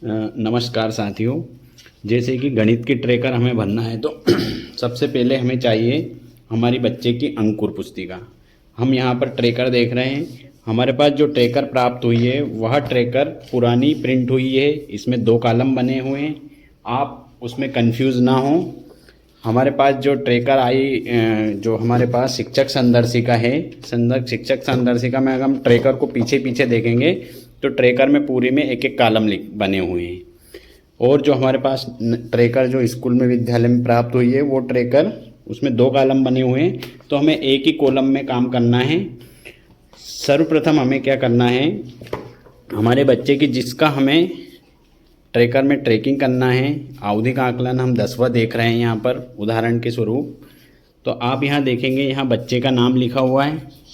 नमस्कार साथियों। जैसे कि गणित की ट्रेकर हमें भरना है तो सबसे पहले हमें चाहिए हमारी बच्चे की अंकुर पुस्तिका। हम यहाँ पर ट्रेकर देख रहे हैं। हमारे पास जो ट्रेकर प्राप्त हुई है वह ट्रेकर पुरानी प्रिंट हुई है। इसमें 2 कॉलम बने हुए हैं, आप उसमें कंफ्यूज ना हो। हमारे पास जो ट्रेकर आई, जो हमारे पास शिक्षक संदर्शिका है, शिक्षक संदर्शिका में अगर हम ट्रेकर को पीछे पीछे देखेंगे तो ट्रेकर में पूरी में एक एक कॉलम बने हुए हैं। और जो हमारे पास ट्रेकर जो स्कूल में विद्यालय में प्राप्त हुई है वो ट्रेकर, उसमें 2 कॉलम बने हुए हैं, तो हमें एक ही कॉलम में काम करना है। सर्वप्रथम हमें क्या करना है, हमारे बच्चे की जिसका हमें ट्रेकर में ट्रैकिंग करना है, आवधिक आकलन हम 10वां देख रहे हैं यहाँ पर उदाहरण के स्वरूप। तो आप यहाँ देखेंगे, यहाँ बच्चे का नाम लिखा हुआ है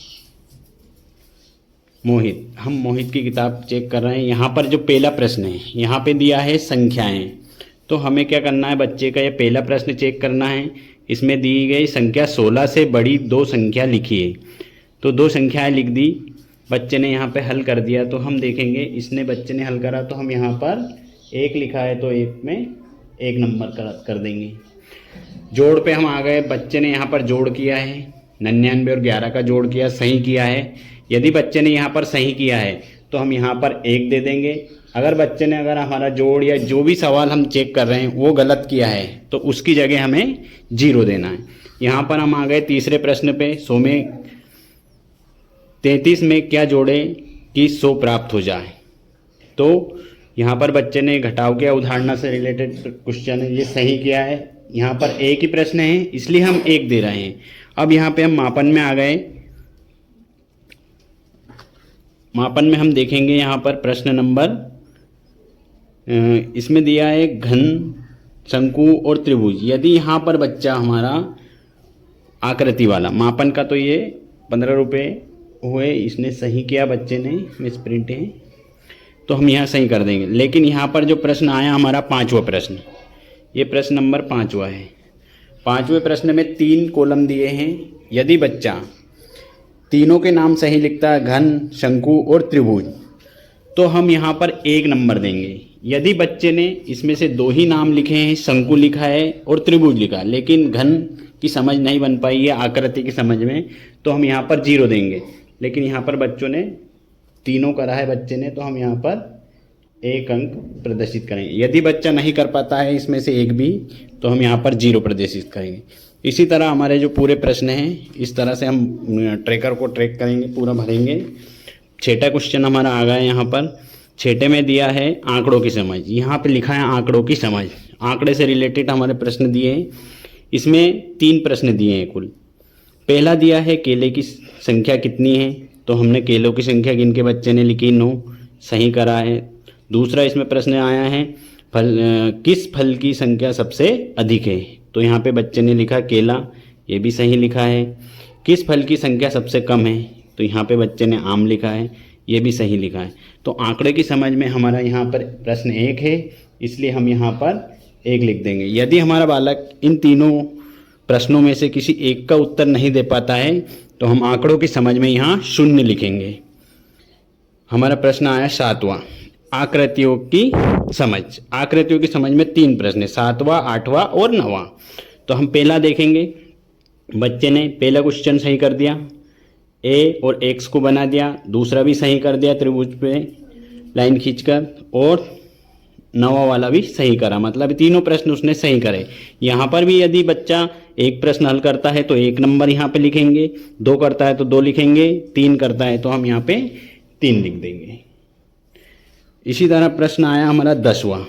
मोहित। हम मोहित की किताब चेक कर रहे हैं। यहाँ पर जो पहला प्रश्न है यहाँ पे दिया है संख्याएं। तो हमें क्या करना है, बच्चे का ये पहला प्रश्न चेक करना है। इसमें दी गई संख्या 16 से बड़ी 2 संख्या लिखिए। तो 2 संख्याएं लिख दी, बच्चे ने यहाँ पे हल कर दिया। तो हम देखेंगे, इसने बच्चे ने हल करा तो हम यहाँ पर 1 लिखा है तो 1 में 1 नंबर कर देंगे। जोड़ पे हम आ गए, बच्चे ने यहाँ पर जोड़ किया है, 99 और 11 का जोड़ किया, सही किया है। यदि बच्चे ने यहाँ पर सही किया है तो हम यहाँ पर 1 दे देंगे। अगर बच्चे ने अगर हमारा जोड़ या जो भी सवाल हम चेक कर रहे हैं वो गलत किया है तो उसकी जगह हमें 0 देना है। यहाँ पर हम आ गए तीसरे प्रश्न पे, 100 में 33 में क्या जोड़े कि 100 प्राप्त हो जाए। तो यहाँ पर बच्चे ने घटाव किया, उदाहरण से रिलेटेड क्वेश्चन है, ये सही किया है। यहाँ पर एक ही प्रश्न है इसलिए हम 1 दे रहे हैं। अब यहाँ पे हम मापन में आ गए। मापन में हम देखेंगे यहाँ पर प्रश्न नंबर, इसमें दिया है घन, शंकु और त्रिभुज। यदि यहाँ पर बच्चा हमारा आकृति वाला मापन का, तो ये 15 रुपये हुए, इसने सही किया बच्चे ने, मिस प्रिंट है तो हम यहाँ सही कर देंगे। लेकिन यहाँ पर जो प्रश्न आया हमारा 5वां प्रश्न, ये प्रश्न नंबर 5वां है। 5वें प्रश्न में 3 कॉलम दिए हैं। यदि बच्चा तीनों के नाम सही लिखता है, घन, शंकु और त्रिभुज, तो हम यहाँ पर 1 नंबर देंगे। यदि बच्चे ने इसमें से 2 ही नाम लिखे हैं, शंकु लिखा है और त्रिभुज लिखा है, लेकिन घन की समझ नहीं बन पाई है आकृति की समझ में, तो हम यहाँ पर 0 देंगे। लेकिन यहाँ पर बच्चों ने तीनों करा है बच्चे ने, तो हम यहाँ पर 1 अंक प्रदर्शित करेंगे। यदि बच्चा नहीं कर पाता है इसमें से एक भी, तो हम यहाँ पर 0 प्रदर्शित करेंगे। इसी तरह हमारे जो पूरे प्रश्न हैं, इस तरह से हम ट्रेकर को ट्रैक करेंगे, पूरा भरेंगे। 6ठा क्वेश्चन हमारा आ गया है। यहाँ पर 6ठे में दिया है आंकड़ों की समझ। यहाँ पे लिखा है आंकड़ों की समझ। आंकड़े से रिलेटेड हमारे प्रश्न दिए हैं। इसमें 3 प्रश्न दिए हैं कुल। पहला दिया है केले की संख्या कितनी है, तो हमने केलों की संख्या गिन के बच्चे ने लिखी 9, सही करा है। दूसरा इसमें प्रश्न आया है किस फल की संख्या सबसे अधिक है, तो यहाँ पे बच्चे ने लिखा केला, ये भी सही लिखा है। किस फल की संख्या सबसे कम है, तो यहाँ पे बच्चे ने आम लिखा है, ये भी सही लिखा है। तो आंकड़े की समझ में हमारा यहाँ पर प्रश्न 1 है, इसलिए हम यहाँ पर 1 लिख देंगे। यदि हमारा बालक इन तीनों प्रश्नों में से किसी एक का उत्तर नहीं दे पाता है तो हम आंकड़ों की समझ में यहाँ 0 लिखेंगे। हमारा प्रश्न आया 7वां, आकृतियों की समझ। आकृतियों की समझ में 3 प्रश्न है, 7वां, 8वां और 9वां। तो हम पहला देखेंगे। बच्चे ने पहला क्वेश्चन सही कर दिया, ए और एक्स को बना दिया। दूसरा भी सही कर दिया, त्रिभुज पे लाइन खींचकर, और 9वां वाला भी सही करा। मतलब तीनों प्रश्न उसने सही करे। यहाँ पर भी यदि बच्चा 1 प्रश्न हल करता है तो 1 नंबर यहाँ पे लिखेंगे, 2 करता है तो 2 लिखेंगे, 3 करता है तो हम यहाँ पे 3 लिख देंगे। इसी तरह प्रश्न आया हमारा 10वां।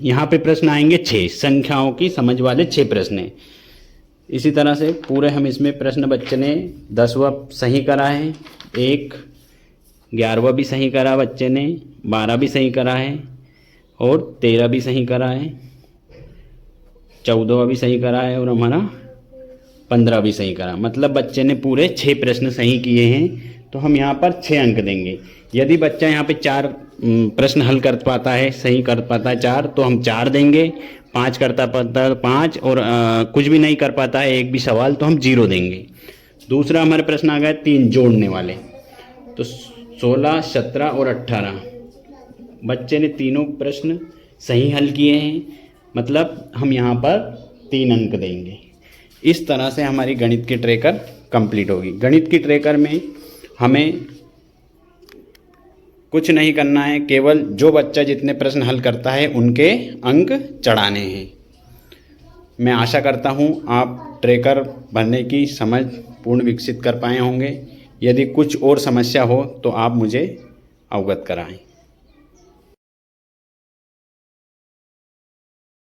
यहाँ पे प्रश्न आएंगे 6, संख्याओं की समझ वाले 6 प्रश्न हैं। इसी तरह से पूरे हम इसमें प्रश्न बच्चे ने 10वां सही करा है, 1, 11वां भी सही करा बच्चे ने, 12 भी सही करा है और 13 भी सही करा है, 14वां भी सही करा है और हमारा 15 भी सही करा। मतलब बच्चे ने पूरे 6 प्रश्न सही किए हैं, तो हम यहाँ पर 6 अंक देंगे। यदि बच्चा यहाँ पे 4 प्रश्न हल कर पाता है, सही कर पाता है 4, तो हम 4 देंगे। 5 करता पाता है 5 और कुछ भी नहीं कर पाता है, एक भी सवाल, तो हम 0 देंगे। दूसरा हमारे प्रश्न आ गया 3 जोड़ने वाले। तो 16, 17 और 18 बच्चे ने तीनों प्रश्न सही हल किए हैं, मतलब हम यहाँ पर 3 अंक देंगे। इस तरह से हमारी गणित की ट्रेकर कंप्लीट होगी। गणित की ट्रेकर में हमें कुछ नहीं करना है, केवल जो बच्चा जितने प्रश्न हल करता है उनके अंक चढ़ाने हैं। मैं आशा करता हूँ आप ट्रेकर भरने की समझ पूर्ण विकसित कर पाए होंगे। यदि कुछ और समस्या हो तो आप मुझे अवगत कराएं।